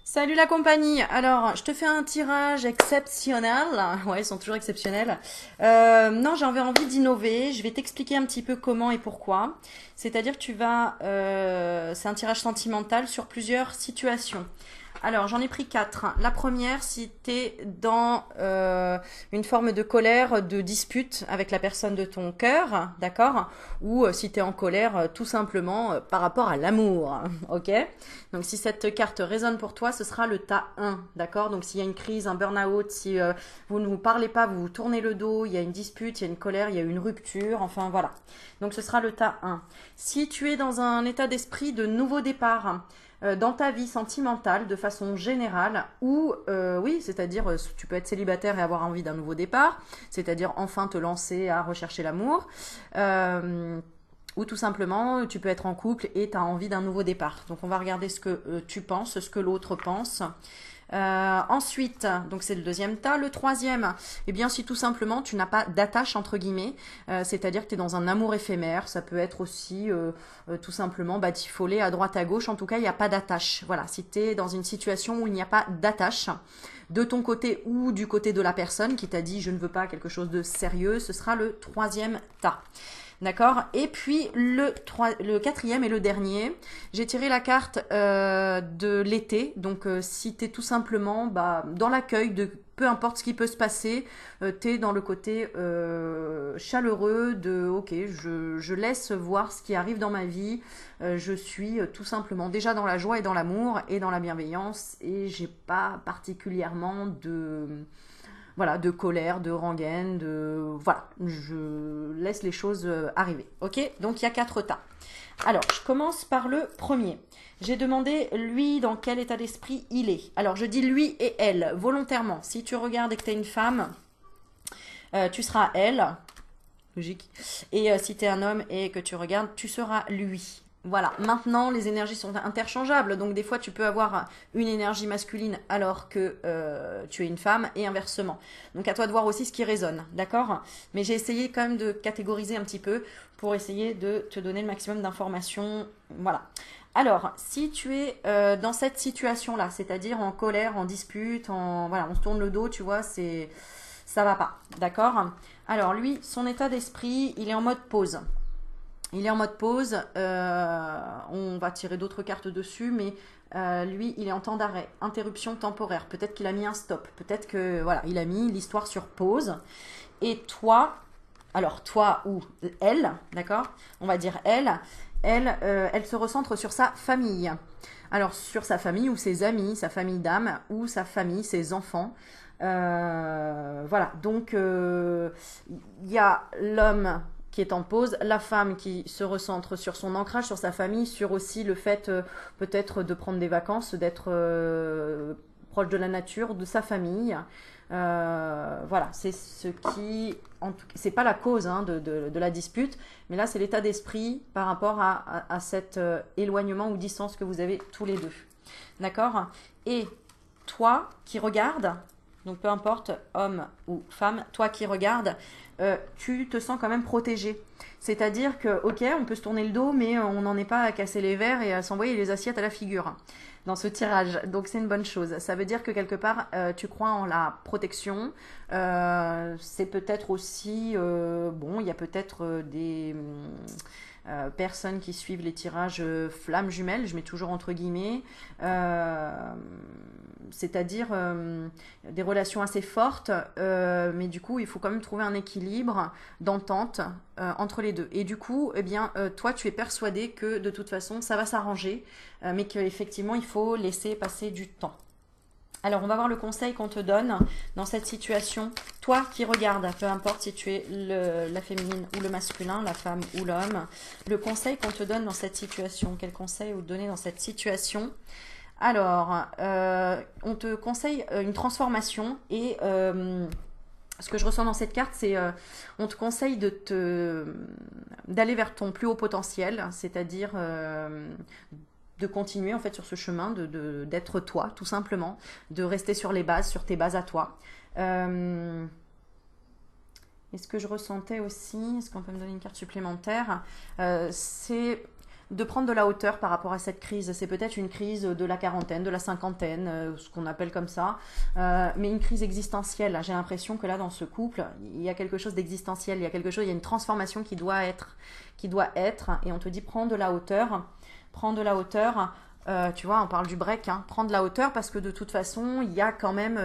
Salut la compagnie. Alors, je te fais un tirage exceptionnel. Ouais, ils sont toujours exceptionnels. Non, j'avais envie d'innover. Je vais t'expliquer un petit peu comment et pourquoi. C'est-à-dire que c'est un tirage sentimental sur plusieurs situations. Alors, j'en ai pris quatre. La première, si tu es dans une forme de colère, de dispute avec la personne de ton cœur, d'accord? Ou si tu es en colère tout simplement par rapport à l'amour, ok? Donc, si cette carte résonne pour toi, ce sera le tas 1, d'accord? Donc, s'il y a une crise, un burn-out, si vous ne vous parlez pas, vous vous tournez le dos, il y a une dispute, il y a une colère, il y a une rupture, enfin voilà. Donc, ce sera le tas 1. Si tu es dans un état d'esprit de nouveau départ, dans ta vie sentimentale de façon générale ou oui, c'est-à-dire tu peux être célibataire et avoir envie d'un nouveau départ, c'est-à-dire enfin te lancer à rechercher l'amour. Ou tout simplement, tu peux être en couple et tu as envie d'un nouveau départ. Donc on va regarder ce que tu penses, ce que l'autre pense. Ensuite, donc c'est le deuxième tas. Le troisième, eh bien si tout simplement tu n'as pas d'attache entre guillemets, c'est-à-dire que tu es dans un amour éphémère, ça peut être aussi tout simplement batifolé à droite à gauche, en tout cas il n'y a pas d'attache. Voilà, si tu es dans une situation où il n'y a pas d'attache, de ton côté ou du côté de la personne qui t'a dit je ne veux pas quelque chose de sérieux, ce sera le troisième tas. D'accord. Et puis le quatrième et le dernier, j'ai tiré la carte de l'été. Donc si tu es tout simplement dans l'accueil de peu importe ce qui peut se passer, tu es dans le côté chaleureux de ok, je laisse voir ce qui arrive dans ma vie. Je suis tout simplement déjà dans la joie et dans l'amour et dans la bienveillance et j'ai pas particulièrement de colère, de rengaine, voilà, je laisse les choses arriver. Ok, donc il y a quatre tas. Alors, je commence par le premier. J'ai demandé lui dans quel état d'esprit il est. Alors, je dis lui et elle volontairement. Si tu regardes et que tu es une femme, tu seras elle, logique. Et si tu es un homme et que tu regardes, tu seras lui. Voilà, maintenant les énergies sont interchangeables, donc des fois tu peux avoir une énergie masculine alors que tu es une femme et inversement. Donc à toi de voir aussi ce qui résonne, d'accord? Mais j'ai essayé quand même de catégoriser un petit peu pour essayer de te donner le maximum d'informations. Voilà. Alors, si tu es dans cette situation-là, c'est-à-dire en colère, en dispute, voilà, on se tourne le dos, tu vois, ça va pas, d'accord? Alors lui, son état d'esprit, il est en mode pause. Il est en mode pause. On va tirer d'autres cartes dessus, mais lui, il est en temps d'arrêt, interruption temporaire. Peut-être qu'il a mis un stop. Peut-être que voilà, il a mis l'histoire sur pause. Et toi, alors toi ou elle, d'accord? On va dire elle. Elle se recentre sur sa famille. Alors sur sa famille ou ses amis, sa famille d'âme ou sa famille, ses enfants. Voilà, donc il y a l'homme qui est en pause, la femme qui se recentre sur son ancrage, sur sa famille, sur aussi le fait peut-être de prendre des vacances, d'être proche de la nature, de sa famille. Voilà, c'est ce qui, c'est pas la cause hein, de la dispute, mais là c'est l'état d'esprit par rapport à cet éloignement ou distance que vous avez tous les deux. D'accord? Et toi qui regardes, donc peu importe homme ou femme, toi qui regardes, tu te sens quand même protégé. C'est-à-dire que, ok, on peut se tourner le dos, mais on n'en est pas à casser les verres et à s'envoyer les assiettes à la figure dans ce tirage. Donc c'est une bonne chose. Ça veut dire que quelque part, tu crois en la protection. C'est peut-être aussi, bon, il y a peut-être des personnes qui suivent les tirages flammes jumelles, je mets toujours entre guillemets, c'est-à-dire des relations assez fortes, mais du coup il faut quand même trouver un équilibre d'entente entre les deux. Et du coup, eh bien, toi tu es persuadé que de toute façon ça va s'arranger, mais qu'effectivement il faut laisser passer du temps. Alors, on va voir le conseil qu'on te donne dans cette situation. Toi qui regardes, peu importe si tu es la féminine ou le masculin, la femme ou l'homme, le conseil qu'on te donne dans cette situation. Quel conseil vous donner dans cette situation? Alors, on te conseille une transformation et ce que je ressens dans cette carte, c'est on te conseille d'aller vers ton plus haut potentiel, c'est-à-dire de continuer en fait sur ce chemin, d'être toi tout simplement, de rester sur les bases, sur tes bases à toi. Et ce que je ressentais aussi, est-ce qu'on peut me donner une carte supplémentaire? C'est de prendre de la hauteur par rapport à cette crise. C'est peut-être une crise de la quarantaine, de la cinquantaine, ce qu'on appelle comme ça, mais une crise existentielle. J'ai l'impression que là, dans ce couple, il y a quelque chose d'existentiel, il y a une transformation qui doit être, et on te dit prends de la hauteur, prends de la hauteur. Tu vois, on parle du break, hein. Prendre de la hauteur parce que de toute façon, il y a quand même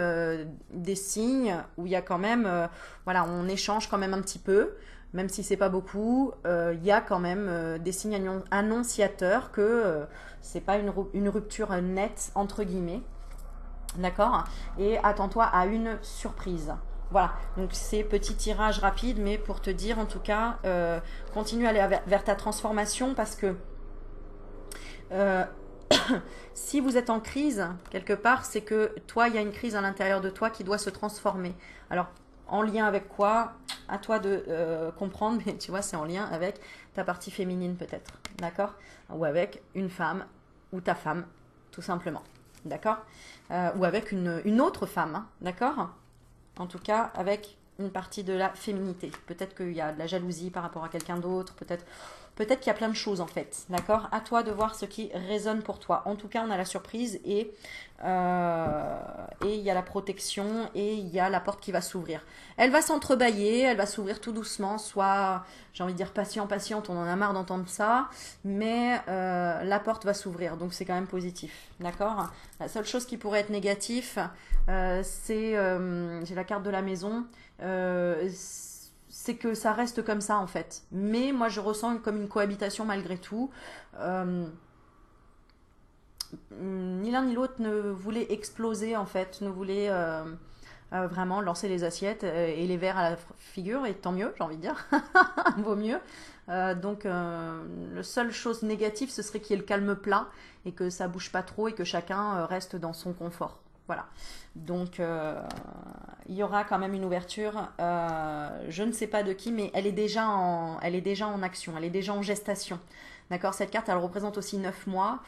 des signes où il y a quand même, voilà, on échange quand même un petit peu, même si c'est pas beaucoup. Il y a quand même des signes annonciateurs que c'est pas une rupture nette entre guillemets, d'accord? Et attends-toi à une surprise. Voilà, donc c'est petit tirage rapide, mais pour te dire en tout cas, continue à aller vers ta transformation parce que euh, si vous êtes en crise, quelque part, c'est que toi, il y a une crise à l'intérieur de toi qui doit se transformer. Alors, en lien avec quoi? À toi de comprendre, mais tu vois, c'est en lien avec ta partie féminine peut-être, d'accord? Ou avec une femme, ou ta femme, tout simplement, d'accord? Ou avec une autre femme, hein, d'accord? En tout cas, avec une partie de la féminité. Peut-être qu'il y a de la jalousie par rapport à quelqu'un d'autre, peut-être qu'il y a plein de choses en fait, d'accord? À toi de voir ce qui résonne pour toi. En tout cas, on a la surprise et il y a la protection et il y a la porte qui va s'ouvrir. Elle va s'entrebâiller, elle va s'ouvrir tout doucement, soit, j'ai envie de dire patiente, on en a marre d'entendre ça, mais la porte va s'ouvrir, donc c'est quand même positif, d'accord? La seule chose qui pourrait être négatif, j'ai la carte de la maison, c'est que ça reste comme ça en fait. Mais moi je ressens comme une cohabitation malgré tout. Ni l'un ni l'autre ne voulait exploser en fait, ne voulait vraiment lancer les assiettes et les verres à la figure, et tant mieux, j'ai envie de dire, vaut mieux. Donc la seule chose négative, ce serait qu'il y ait le calme plat et que ça bouge pas trop et que chacun reste dans son confort. Voilà. Donc il y aura quand même une ouverture. Je ne sais pas de qui, mais elle est déjà en action, elle est déjà en gestation. D'accord? Cette carte, elle représente aussi 9 mois.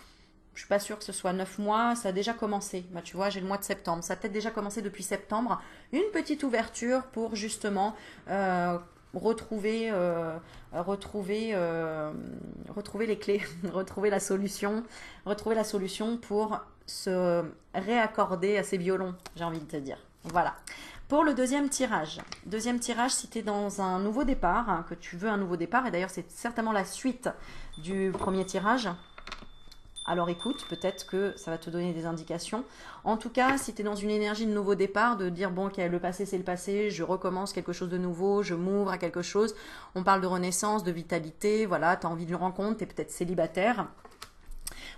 Je suis pas sûre que ce soit 9 mois, ça a déjà commencé. Bah, tu vois, j'ai le mois de septembre. Ça a peut-être déjà commencé depuis septembre. Une petite ouverture pour justement retrouver, retrouver les clés, retrouver la solution pour se réaccorder à ces violons, j'ai envie de te dire. Voilà. Pour le deuxième tirage, si tu es dans un nouveau départ, hein, que tu veux un nouveau départ, et d'ailleurs c'est certainement la suite du premier tirage, alors écoute, peut-être que ça va te donner des indications. En tout cas, si tu es dans une énergie de nouveau départ, de dire bon, ok, le passé c'est le passé, je recommence quelque chose de nouveau, je m'ouvre à quelque chose. On parle de renaissance, de vitalité, voilà, tu as envie d'une rencontre, tu es peut-être célibataire.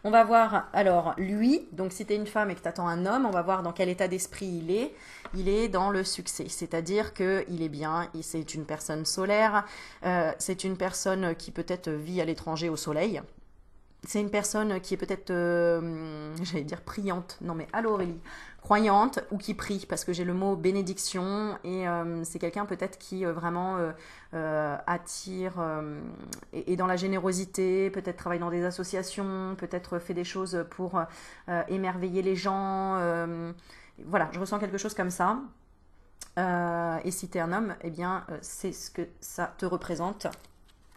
On va voir alors lui, donc si tu es une femme et que tu attends un homme, on va voir dans quel état d'esprit il est. Il est dans le succès, c'est-à-dire qu'il est bien, c'est une personne solaire, c'est une personne qui peut-être vit à l'étranger au soleil. C'est une personne qui est peut-être, j'allais dire priante, non mais allô Aurélie, croyante ou qui prie, parce que j'ai le mot bénédiction et c'est quelqu'un peut-être qui vraiment attire et dans la générosité, peut-être travaille dans des associations, peut-être fait des choses pour émerveiller les gens. Voilà, je ressens quelque chose comme ça. Et si tu es un homme, eh bien c'est ce que ça te représente.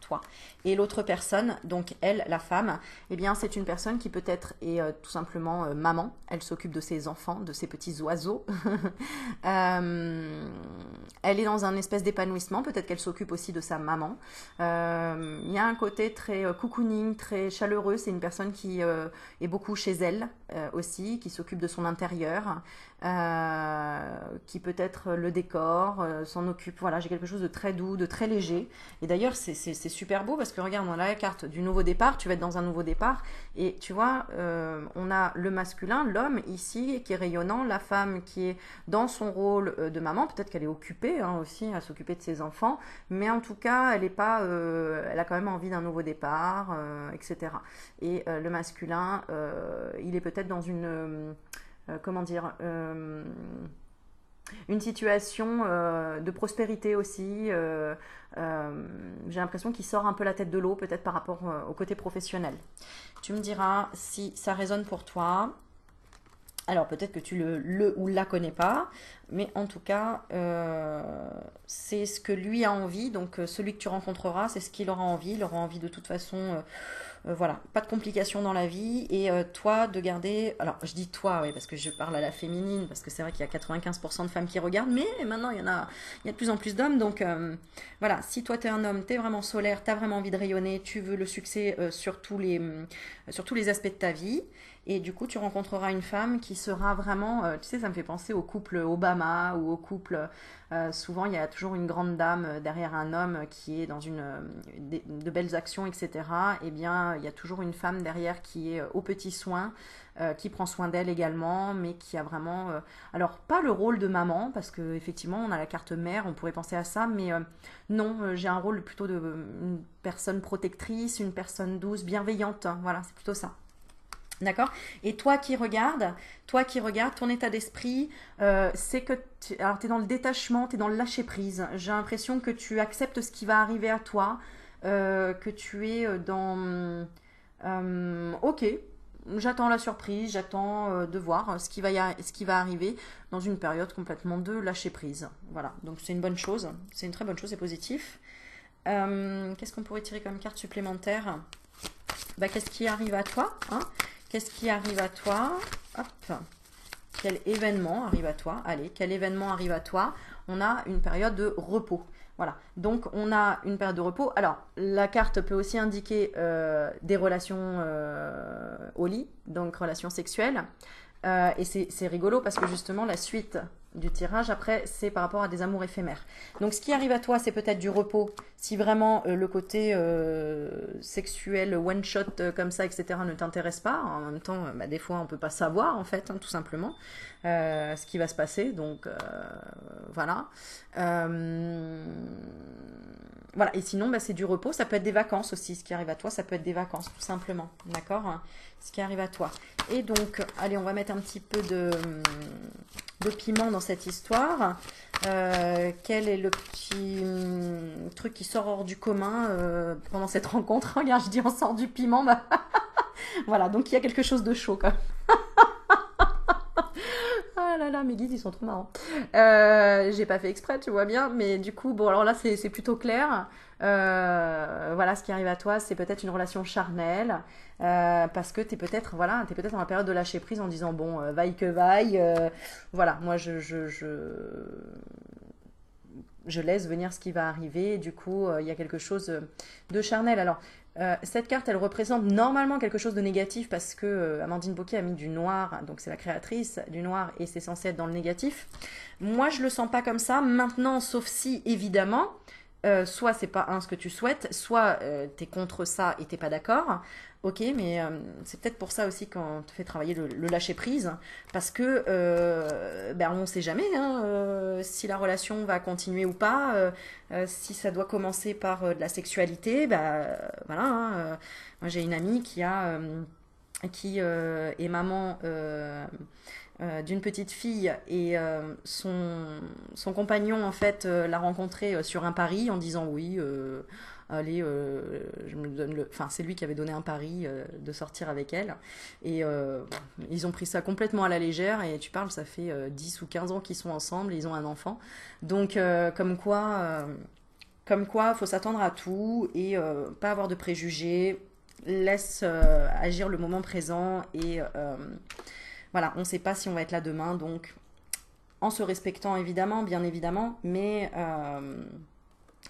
Toi. Et l'autre personne, donc elle, la femme, eh bien c'est une personne qui peut-être est tout simplement maman. Elle s'occupe de ses enfants, de ses petits oiseaux. Elle est dans un espèce d'épanouissement. Peut-être qu'elle s'occupe aussi de sa maman. Il y a un côté très cocooning, très chaleureux. C'est une personne qui est beaucoup chez elle aussi, qui s'occupe de son intérieur, qui peut-être le décore, s'en occupe. Voilà, j'ai quelque chose de très doux, de très léger. Et d'ailleurs, c'est super beau parce que regarde, dans la carte du nouveau départ, tu vas être dans un nouveau départ et tu vois, on a le masculin, l'homme ici qui est rayonnant, la femme qui est dans son rôle de maman, peut-être qu'elle est occupée hein, aussi à s'occuper de ses enfants, mais en tout cas, elle est pas, elle a quand même envie d'un nouveau départ, etc. Et le masculin, il est peut-être dans une, comment dire, une situation de prospérité aussi. J'ai l'impression qu'il sort un peu la tête de l'eau, peut-être par rapport au côté professionnel. Tu me diras si ça résonne pour toi. Alors peut-être que tu le ou la connais pas, mais en tout cas, c'est ce que lui a envie. Donc celui que tu rencontreras, c'est ce qu'il aura envie. Il aura envie de toute façon voilà, pas de complications dans la vie et toi de garder, alors je dis toi, oui, parce que je parle à la féminine, parce que c'est vrai qu'il y a 95% de femmes qui regardent, mais maintenant il y a de plus en plus d'hommes, donc voilà, si toi t'es un homme, t'es vraiment solaire, t'as vraiment envie de rayonner, tu veux le succès sur tous les aspects de ta vie, et du coup tu rencontreras une femme qui sera vraiment, tu sais, ça me fait penser au couple Obama ou au couple, souvent il y a toujours une grande dame derrière un homme qui est dans de belles actions, etc. Eh bien, il y a toujours une femme derrière qui est aux petits soins, qui prend soin d'elle également, mais qui a vraiment, alors pas le rôle de maman, parce que effectivement on a la carte mère, on pourrait penser à ça, mais non, j'ai un rôle plutôt de une personne protectrice, une personne douce, bienveillante, hein, voilà, c'est plutôt ça. D'accord? Et toi qui regardes, ton état d'esprit, c'est que alors tu es dans le détachement, tu es dans le lâcher prise. J'ai l'impression que tu acceptes ce qui va arriver à toi, que tu es dans ok, j'attends la surprise, j'attends de voir ce qui va arriver dans une période complètement de lâcher prise. Voilà, donc c'est une bonne chose, c'est une très bonne chose, c'est positif. Qu'est-ce qu'on pourrait tirer comme carte supplémentaire? Bah, qu'est-ce qui arrive à toi, hein? Qu'est-ce qui arrive à toi? Hop. Quel événement arrive à toi? Allez, quel événement arrive à toi? On a une période de repos. Voilà, donc on a une période de repos. Alors, la carte peut aussi indiquer des relations au lit, donc relations sexuelles. Et c'est rigolo parce que justement, la suite du tirage, après, c'est par rapport à des amours éphémères. Donc, ce qui arrive à toi, c'est peut-être du repos. Si vraiment le côté sexuel, one-shot, comme ça, etc., ne t'intéresse pas, en même temps, bah, des fois, on ne peut pas savoir, en fait, hein, tout simplement, ce qui va se passer. Donc, voilà. Voilà, et sinon, bah, c'est du repos. Ça peut être des vacances aussi. Ce qui arrive à toi, ça peut être des vacances, tout simplement. D'accord? Ce qui arrive à toi. Et donc, allez, on va mettre un petit peu de piment dans cette histoire. Quel est le petit truc qui sort hors du commun pendant cette rencontre? Regarde, je dis on sort du piment. Bah voilà, donc il y a quelque chose de chaud quand même. Ah là là, mes guides, ils sont trop marrants. J'ai pas fait exprès, tu vois bien, mais du coup, bon, alors là, c'est plutôt clair. Voilà, ce qui arrive à toi, c'est peut-être une relation charnelle, parce que t'es peut-être, voilà, t'es peut-être dans la période de lâcher prise en disant, bon, vaille que vaille, voilà, moi, je laisse venir ce qui va arriver, et du coup, il y a quelque chose de charnel. Alors, cette carte, elle représente normalement quelque chose de négatif parce que Amandine Bocquet a mis du noir, donc c'est la créatrice du noir et c'est censé être dans le négatif. Moi, je le sens pas comme ça. Maintenant, sauf si, évidemment, soit c'est pas ce que tu souhaites, soit tu es contre ça et t'es pas d'accord. Ok, mais c'est peut-être pour ça aussi qu'on te fait travailler le lâcher prise, parce que ben, on ne sait jamais hein, si la relation va continuer ou pas, si ça doit commencer par de la sexualité, ben voilà. Hein, moi j'ai une amie qui est maman d'une petite fille et son compagnon en fait l'a rencontrée sur un pari en disant oui allez je me donne enfin c'est lui qui avait donné un pari de sortir avec elle et ils ont pris ça complètement à la légère et tu parles ça fait 10 ou 15 ans qu'ils sont ensemble et ils ont un enfant donc comme quoi faut s'attendre à tout et pas avoir de préjugés, laisse agir le moment présent et voilà, on ne sait pas si on va être là demain, donc en se respectant évidemment, bien évidemment, mais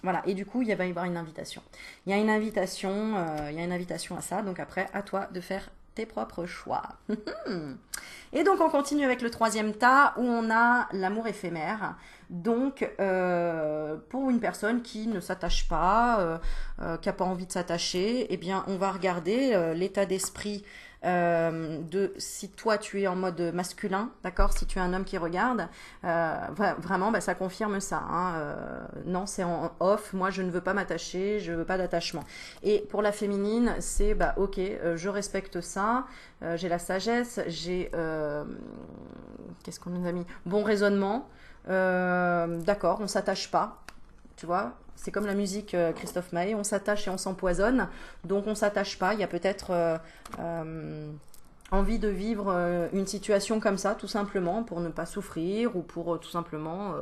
voilà. Et du coup, va y avoir une invitation. Il y a une invitation à ça. Donc après, à toi de faire tes propres choix. Et donc on continue avec le troisième tas où on a l'amour éphémère. Donc pour une personne qui ne s'attache pas, qui n'a pas envie de s'attacher, eh bien on va regarder l'état d'esprit de si toi tu es en mode masculin, d'accord, si tu es un homme qui regarde, vraiment bah, ça confirme ça. Hein, non, c'est en off, moi je ne veux pas m'attacher, je veux pas d'attachement. Et pour la féminine, c'est bah ok, je respecte ça, j'ai la sagesse, j'ai qu'est-ce qu'on nous a mis? Bon raisonnement, d'accord, on s'attache pas. Tu vois, c'est comme la musique Christophe Maé, on s'attache et on s'empoisonne, donc on s'attache pas. Il y a peut-être envie de vivre une situation comme ça, tout simplement, pour ne pas souffrir ou pour tout simplement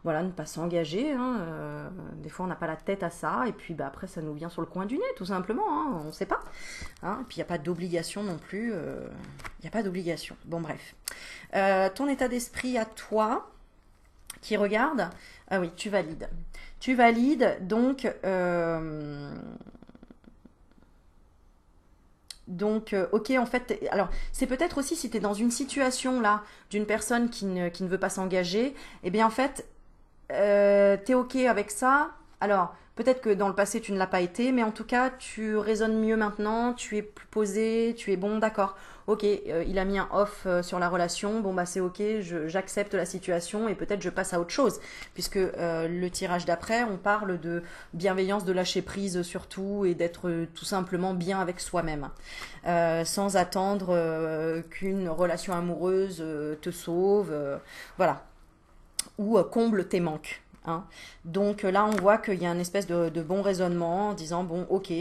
voilà, ne pas s'engager, hein, des fois on n'a pas la tête à ça, et puis bah, après ça nous vient sur le coin du nez, tout simplement, hein, on ne sait pas. Hein, et puis il n'y a pas d'obligation non plus, il n'y a pas d'obligation. Bon bref. Ton état d'esprit à toi, qui regarde, ah oui, tu valides. Tu valides, ok, en fait, alors c'est peut-être aussi si tu es dans une situation là d'une personne qui ne veut pas s'engager, eh bien en fait, t'es ok avec ça. Alors, peut-être que dans le passé tu ne l'as pas été, mais en tout cas, tu raisonnes mieux maintenant, tu es plus posé, tu es bon, d'accord. Ok, il a mis un off sur la relation, bon bah c'est ok, j'accepte la situation et peut-être je passe à autre chose. Puisque le tirage d'après, on parle de bienveillance, de lâcher prise surtout et d'être tout simplement bien avec soi-même. Sans attendre qu'une relation amoureuse te sauve. Voilà, ou comble tes manques. Hein. Donc là, on voit qu'il y a une espèce de bon raisonnement en disant, bon, ok,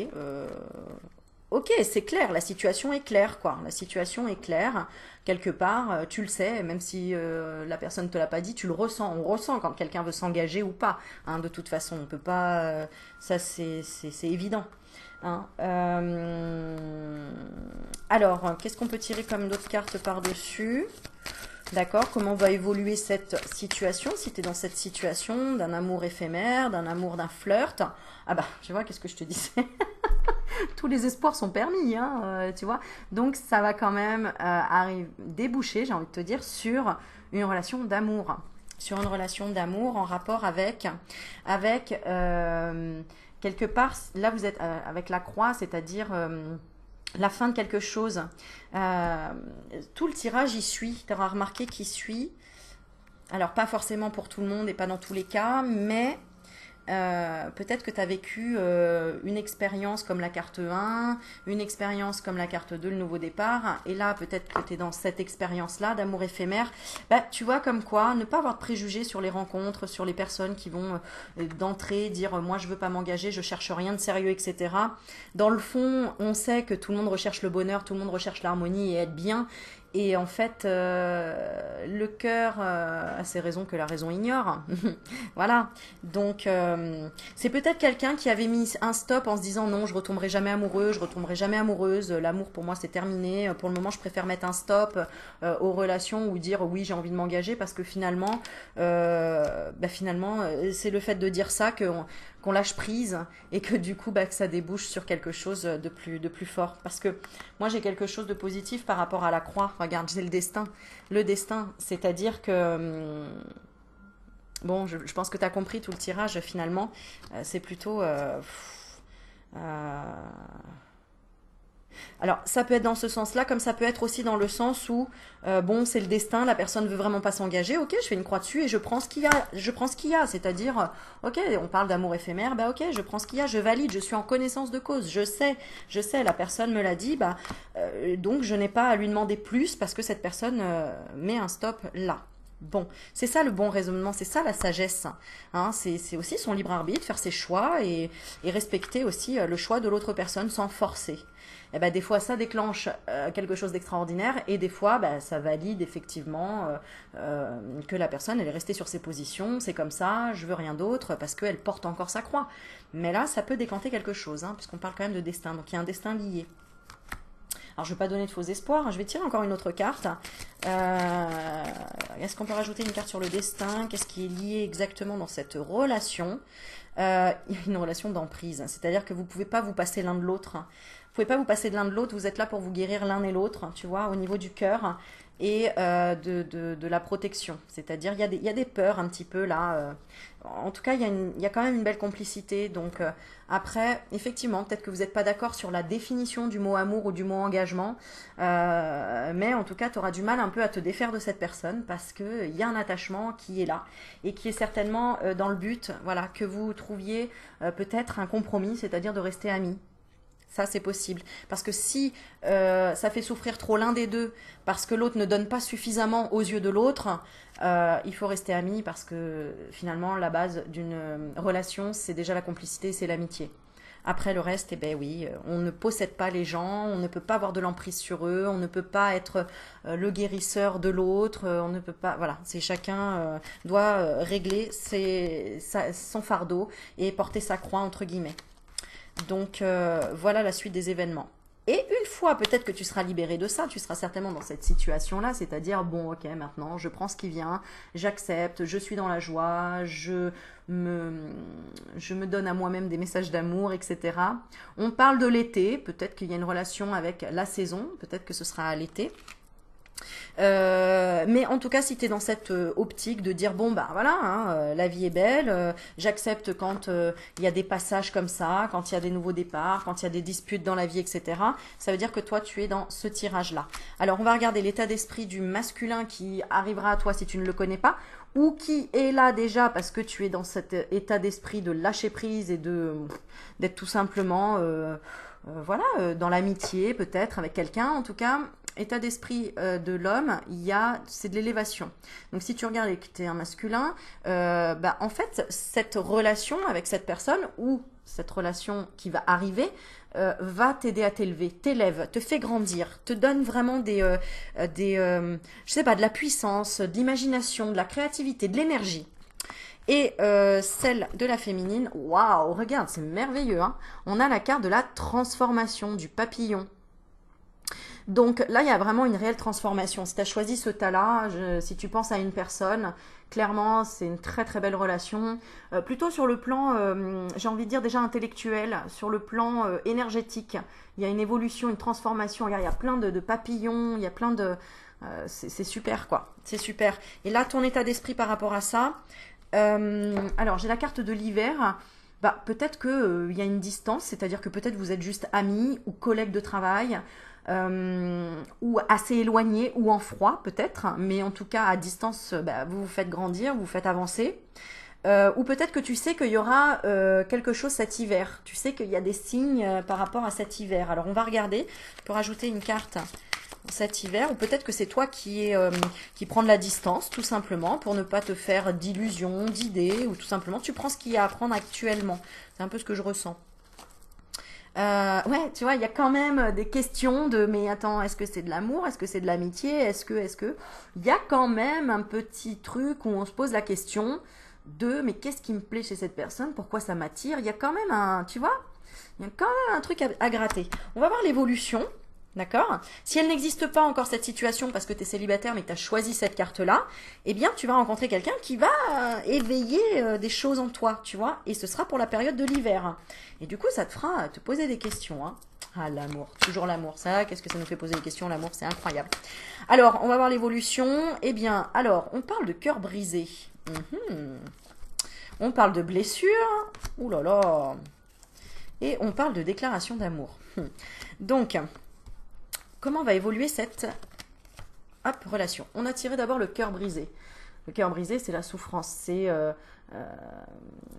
ok, c'est clair, la situation est claire, quoi. La situation est claire, quelque part, tu le sais, même si la personne ne te l'a pas dit, tu le ressens. On ressent quand quelqu'un veut s'engager ou pas. Hein, de toute façon, on peut pas... ça, c'est évident. Hein. Alors, qu'est-ce qu'on peut tirer comme d'autres cartes par-dessus? D'accord, comment va évoluer cette situation, si tu es dans cette situation d'un amour éphémère, d'un amour, d'un flirt. Ah bah, tu vois, qu'est-ce que je te disais? Tous les espoirs sont permis, hein, tu vois. Donc, ça va quand même déboucher, j'ai envie de te dire, sur une relation d'amour. Sur une relation d'amour en rapport avec quelque part, là vous êtes avec la croix, c'est-à-dire... la fin de quelque chose. Tout le tirage y suit. Tu auras remarqué qu'il suit. Alors, pas forcément pour tout le monde et pas dans tous les cas, mais peut-être que tu as vécu une expérience comme la carte 1, une expérience comme la carte 2, le nouveau départ. Et là, peut-être que tu es dans cette expérience-là d'amour éphémère. Bah, tu vois comme quoi, ne pas avoir de préjugés sur les rencontres, sur les personnes qui vont d'entrée dire moi je veux pas m'engager, je cherche rien de sérieux, etc. Dans le fond, on sait que tout le monde recherche le bonheur, tout le monde recherche l'harmonie et être bien. Et en fait, le cœur a ses raisons que la raison ignore. Voilà. Donc, c'est peut-être quelqu'un qui avait mis un stop en se disant non, je retomberai jamais amoureux, je retomberai jamais amoureuse. L'amour pour moi c'est terminé. Pour le moment, je préfère mettre un stop aux relations ou dire oui, j'ai envie de m'engager parce que finalement, c'est le fait de dire ça qu'on lâche prise et que du coup que ça débouche sur quelque chose de plus fort. Parce que moi j'ai quelque chose de positif par rapport à la croix. Regarde, c'est le destin. Le destin, c'est-à-dire que... bon, je pense que tu as compris tout le tirage finalement. C'est plutôt... alors, ça peut être dans ce sens-là, comme ça peut être aussi dans le sens où, bon, c'est le destin, la personne veut vraiment pas s'engager, ok, je fais une croix dessus et je prends ce qu'il y a, c'est-à-dire, ok, on parle d'amour éphémère, bah ok, je prends ce qu'il y a, je valide, je suis en connaissance de cause, je sais, la personne me l'a dit, donc je n'ai pas à lui demander plus parce que cette personne met un stop là. Bon, c'est ça le bon raisonnement, c'est ça la sagesse. Hein, c'est aussi son libre arbitre, faire ses choix et respecter aussi le choix de l'autre personne sans forcer. Et ben, des fois, ça déclenche quelque chose d'extraordinaire et des fois, ça valide effectivement que la personne, elle est restée sur ses positions, c'est comme ça, je veux rien d'autre parce qu'elle porte encore sa croix. Mais là, ça peut décanter quelque chose, hein, puisqu'on parle quand même de destin, donc il y a un destin lié. Alors, je ne vais pas donner de faux espoirs. Je vais tirer encore une autre carte. Est-ce qu'on peut rajouter une carte sur le destin? Qu'est-ce qui est lié exactement dans cette relation? Il y a une relation d'emprise. C'est-à-dire que vous ne pouvez pas vous passer l'un de l'autre. Vous ne pouvez pas vous passer de l'un de l'autre. Vous êtes là pour vous guérir l'un et l'autre, tu vois, au niveau du cœur et de la protection. C'est-à-dire, il y a des peurs un petit peu là. En tout cas, il y a quand même une belle complicité. Donc, après, effectivement, peut-être que vous n'êtes pas d'accord sur la définition du mot amour ou du mot engagement. Mais en tout cas, tu auras du mal un peu à te défaire de cette personne parce qu'il y a un attachement qui est là et qui est certainement dans le but, voilà, que vous trouviez peut-être un compromis, c'est-à-dire de rester amis. Ça, c'est possible. Parce que si ça fait souffrir trop l'un des deux, parce que l'autre ne donne pas suffisamment aux yeux de l'autre, il faut rester amis parce que finalement, la base d'une relation, c'est déjà la complicité, c'est l'amitié. Après le reste, eh ben oui, on ne possède pas les gens, on ne peut pas avoir de l'emprise sur eux, on ne peut pas être le guérisseur de l'autre, on ne peut pas, voilà, c'est chacun doit régler son fardeau et porter sa croix entre guillemets. Donc voilà la suite des événements. Et une fois peut-être que tu seras libéré de ça, tu seras certainement dans cette situation-là, c'est-à-dire, bon, ok, maintenant, je prends ce qui vient, j'accepte, je suis dans la joie, me, je me donne à moi-même des messages d'amour, etc. On parle de l'été, peut-être qu'il y a une relation avec la saison, peut-être que ce sera à l'été. Mais en tout cas, si tu es dans cette optique de dire, bon, bah voilà, hein, la vie est belle, j'accepte quand il y a des passages comme ça, quand il y a des nouveaux départs, quand il y a des disputes dans la vie, etc. Ça veut dire que toi, tu es dans ce tirage-là. Alors, on va regarder l'état d'esprit du masculin qui arrivera à toi si tu ne le connais pas, ou qui est là déjà parce que tu es dans cet état d'esprit de lâcher prise et d'être tout simplement dans l'amitié peut-être avec quelqu'un. En tout cas, état d'esprit de l'homme, c'est de l'élévation. Donc si tu regardes et que tu es un masculin, en fait, cette relation avec cette personne ou cette relation qui va arriver va t'aider à t'élever, t'élève, te fait grandir, te donne vraiment je sais pas, de la puissance, de l'imagination, de la créativité, de l'énergie. Et celle de la féminine, waouh, regarde, c'est merveilleux, hein. On a la carte de la transformation, du papillon. Donc là, il y a vraiment une réelle transformation. Si tu as choisi ce tas-là, si tu penses à une personne, clairement, c'est une très très belle relation. Plutôt sur le plan, j'ai envie de dire déjà intellectuel, sur le plan énergétique. Il y a une évolution, une transformation. Regarde, il y a plein de papillons, il y a plein de... c'est super quoi, c'est super. Et là, ton état d'esprit par rapport à ça... alors, j'ai la carte de l'hiver. Bah, peut-être qu'il y a une distance, c'est-à-dire que peut-être vous êtes juste amis ou collègues de travail, ou assez éloignés ou en froid peut-être, mais en tout cas à distance, vous vous faites grandir, vous vous faites avancer. Ou peut-être que tu sais qu'il y aura quelque chose cet hiver. Tu sais qu'il y a des signes par rapport à cet hiver. Alors on va regarder pour ajouter une carte cet hiver, ou peut-être que c'est toi qui prends de la distance tout simplement pour ne pas te faire d'illusions, d'idées, ou tout simplement tu prends ce qu'il y a à apprendre actuellement. C'est un peu ce que je ressens. Ouais, tu vois, il y a quand même des questions de mais attends, est-ce que c'est de l'amour, est-ce que c'est de l'amitié, est-ce que il y a quand même un petit truc où on se pose la question de mais qu'est-ce qui me plaît chez cette personne, pourquoi ça m'attire, il y a quand même tu vois, il y a quand même un truc à gratter. On va voir l'évolution. D'accord? Si elle n'existe pas encore cette situation parce que tu es célibataire mais que tu as choisi cette carte-là, eh bien tu vas rencontrer quelqu'un qui va éveiller des choses en toi, tu vois, et ce sera pour la période de l'hiver. Et du coup, ça te fera te poser des questions, hein. Ah, l'amour, toujours l'amour, ça, qu'est-ce que ça nous fait poser des questions, l'amour, c'est incroyable. Alors, on va voir l'évolution. Eh bien, alors, on parle de cœur brisé. On parle de blessure. Ouh là là. Et on parle de déclaration d'amour. Donc... comment va évoluer cette relation? On a tiré d'abord le cœur brisé. Le cœur brisé, c'est la souffrance. C'est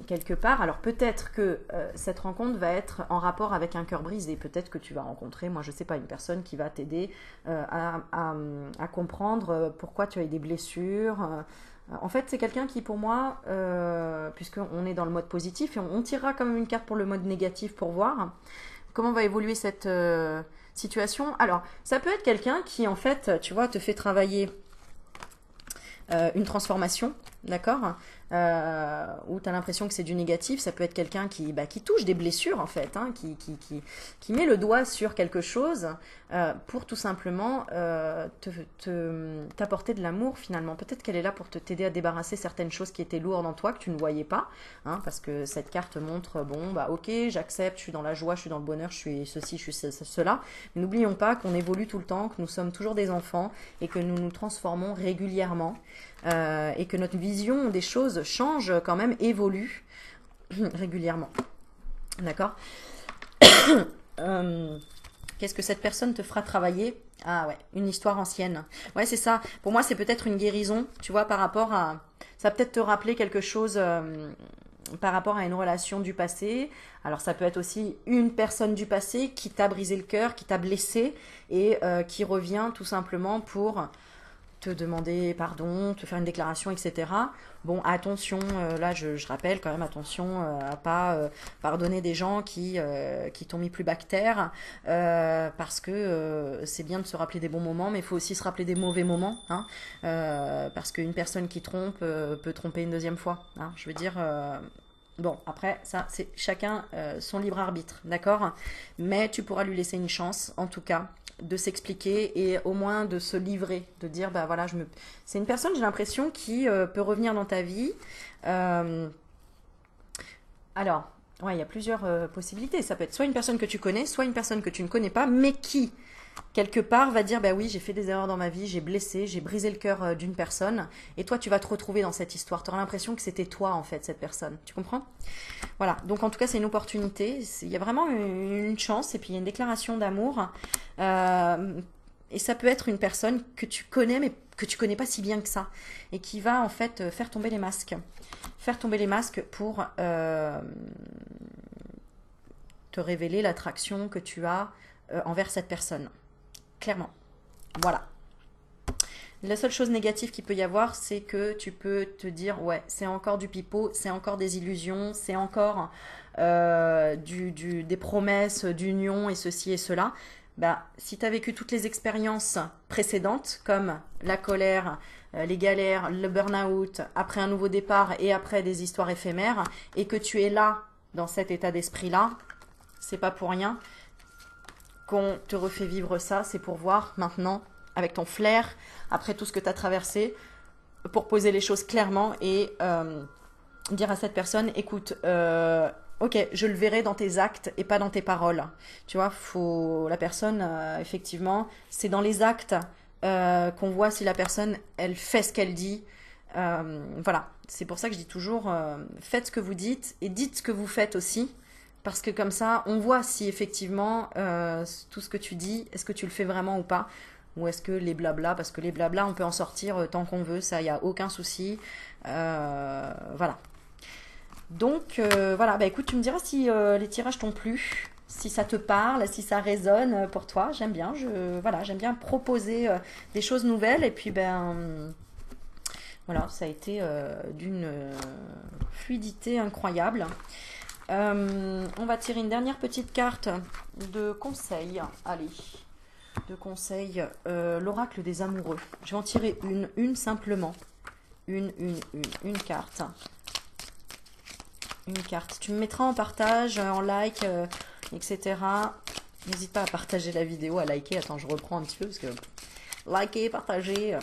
quelque part. Alors peut-être que cette rencontre va être en rapport avec un cœur brisé. Peut-être que tu vas rencontrer, moi je ne sais pas, une personne qui va t'aider à comprendre pourquoi tu as eu des blessures. En fait, c'est quelqu'un qui, pour moi, puisqu'on est dans le mode positif, et on tirera quand même une carte pour le mode négatif pour voir comment va évoluer cette... situation. Alors, ça peut être quelqu'un qui, en fait, tu vois, te fait travailler une transformation, d'accord, où tu as l'impression que c'est du négatif. Ça peut être quelqu'un qui touche des blessures, en fait, hein, qui met le doigt sur quelque chose pour tout simplement t'apporter de l'amour, finalement. Peut-être qu'elle est là pour t'aider à débarrasser certaines choses qui étaient lourdes en toi, que tu ne voyais pas, hein, parce que cette carte montre, bon, ok, j'accepte, je suis dans la joie, je suis dans le bonheur, je suis ceci, je suis cela. Mais n'oublions pas qu'on évolue tout le temps, que nous sommes toujours des enfants et que nous nous transformons régulièrement. Et que notre vision des choses change quand même, évolue régulièrement. D'accord. Qu'est-ce que cette personne te fera travailler? Ah ouais, une histoire ancienne. Ouais, c'est ça. Pour moi, c'est peut-être une guérison, tu vois, par rapport à... Ça va peut-être te rappeler quelque chose par rapport à une relation du passé. Alors, ça peut être aussi une personne du passé qui t'a brisé le cœur, qui t'a blessé et qui revient tout simplement pour te demander pardon, te faire une déclaration, etc. Bon, attention, là je rappelle quand même, attention à pas pardonner des gens qui t'ont mis plus bactère, parce que c'est bien de se rappeler des bons moments, mais il faut aussi se rappeler des mauvais moments, hein, parce qu'une personne qui trompe peut tromper une deuxième fois, hein, je veux dire... Bon, après, ça, c'est chacun son libre arbitre, d'accord? Mais tu pourras lui laisser une chance, en tout cas, de s'expliquer et au moins de se livrer, de dire, bah voilà, c'est une personne, j'ai l'impression, qui peut revenir dans ta vie. Euh, alors, ouais, il y a plusieurs possibilités. Ça peut être soit une personne que tu connais, soit une personne que tu ne connais pas, mais qui, quelque part, va dire, bah oui, j'ai fait des erreurs dans ma vie, j'ai blessé, j'ai brisé le cœur d'une personne, et toi, tu vas te retrouver dans cette histoire. Tu auras l'impression que c'était toi, en fait, cette personne. Tu comprends? Voilà, donc en tout cas, c'est une opportunité. Il y a vraiment une chance, et puis il y a une déclaration d'amour. Et ça peut être une personne que tu connais, mais que tu connais pas si bien que ça, et qui va, en fait, faire tomber les masques. Faire tomber les masques pour te révéler l'attraction que tu as envers cette personne. Clairement. Voilà. La seule chose négative qu'il peut y avoir, c'est que tu peux te dire, ouais, c'est encore du pipeau, c'est encore des illusions, c'est encore des promesses d'union et ceci et cela. Bah, si tu as vécu toutes les expériences précédentes, comme la colère, les galères, le burn-out, après un nouveau départ et après des histoires éphémères, et que tu es là, dans cet état d'esprit-là, c'est pas pour rien qu'on te refait vivre ça, c'est pour voir maintenant, avec ton flair, après tout ce que tu as traversé, pour poser les choses clairement et dire à cette personne, écoute, ok, je le verrai dans tes actes et pas dans tes paroles. Tu vois, la personne, effectivement, c'est dans les actes qu'on voit si la personne, elle fait ce qu'elle dit. Voilà, c'est pour ça que je dis toujours, faites ce que vous dites et dites ce que vous faites aussi. Parce que comme ça, on voit si effectivement tout ce que tu dis, est-ce que tu le fais vraiment ou pas. Ou est-ce que les blabla, parce que les blabla, on peut en sortir tant qu'on veut, ça, il n'y a aucun souci. Voilà. Donc, voilà, bah écoute, tu me diras si les tirages t'ont plu, si ça te parle, si ça résonne pour toi. J'aime bien, voilà, j'aime bien proposer des choses nouvelles. Et puis, ben, voilà, ça a été d'une fluidité incroyable. On va tirer une dernière petite carte de conseil. Allez, de conseil, l'oracle des amoureux. Je vais en tirer une simplement. Une carte. Une carte. Tu me mettras en partage, en like, etc. N'hésite pas à partager la vidéo, à liker. Attends, je reprends un petit peu parce que liker, partager.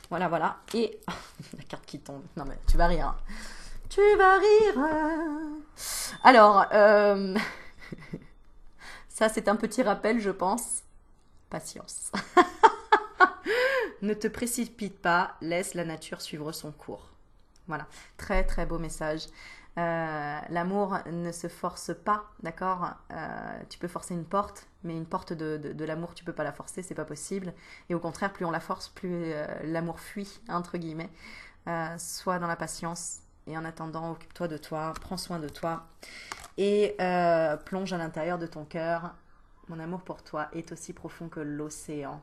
Voilà, voilà. Et la carte qui tombe. Non mais tu vas rire. Hein. Tu vas rire. Alors, ça c'est un petit rappel, je pense. Patience. Ne te précipite pas, laisse la nature suivre son cours. Voilà, très très beau message. L'amour ne se force pas, d'accord? Tu peux forcer une porte, mais une porte de l'amour, tu peux pas la forcer, c'est pas possible. Et au contraire, plus on la force, plus l'amour fuit, entre guillemets. Sois dans la patience. Et en attendant, occupe-toi de toi, prends soin de toi et plonge à l'intérieur de ton cœur. Mon amour pour toi est aussi profond que l'océan.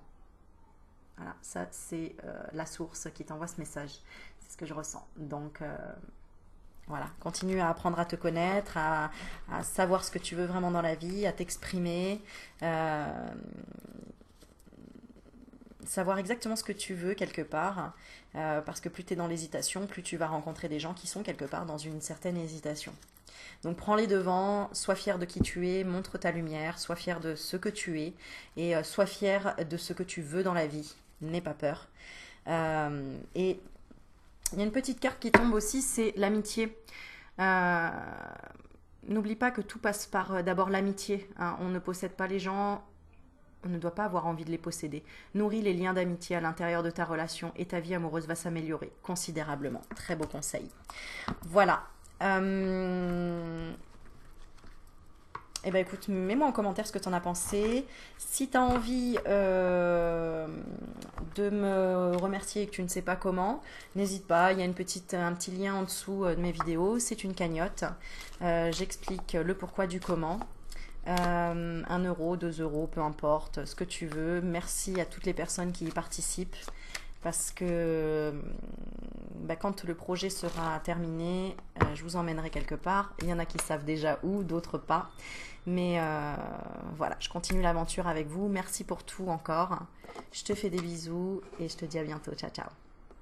Voilà, ça c'est la source qui t'envoie ce message. C'est ce que je ressens. Donc voilà, continue à apprendre à te connaître, à savoir ce que tu veux vraiment dans la vie, à t'exprimer. Savoir exactement ce que tu veux quelque part, parce que plus tu es dans l'hésitation, plus tu vas rencontrer des gens qui sont quelque part dans une certaine hésitation. Donc prends les devants, sois fier de qui tu es, montre ta lumière, sois fier de ce que tu es et sois fier de ce que tu veux dans la vie. N'aie pas peur. Et il y a une petite carte qui tombe aussi, c'est l'amitié. N'oublie pas que tout passe par d'abord l'amitié. Hein. On ne possède pas les gens. On ne doit pas avoir envie de les posséder. Nourris les liens d'amitié à l'intérieur de ta relation et ta vie amoureuse va s'améliorer considérablement. Très beau conseil. Voilà. Eh ben écoute, mets-moi en commentaire ce que tu en as pensé. Si tu as envie de me remercier et que tu ne sais pas comment, n'hésite pas, il y a un petit lien en dessous de mes vidéos. C'est une cagnotte. J'explique le pourquoi du comment. 1 euro, 2 euros, peu importe, ce que tu veux. Merci à toutes les personnes qui y participent parce que bah, quand le projet sera terminé, je vous emmènerai quelque part. Il y en a qui savent déjà où, d'autres pas. Mais voilà, je continue l'aventure avec vous. Merci pour tout encore. Je te fais des bisous et je te dis à bientôt. Ciao, ciao.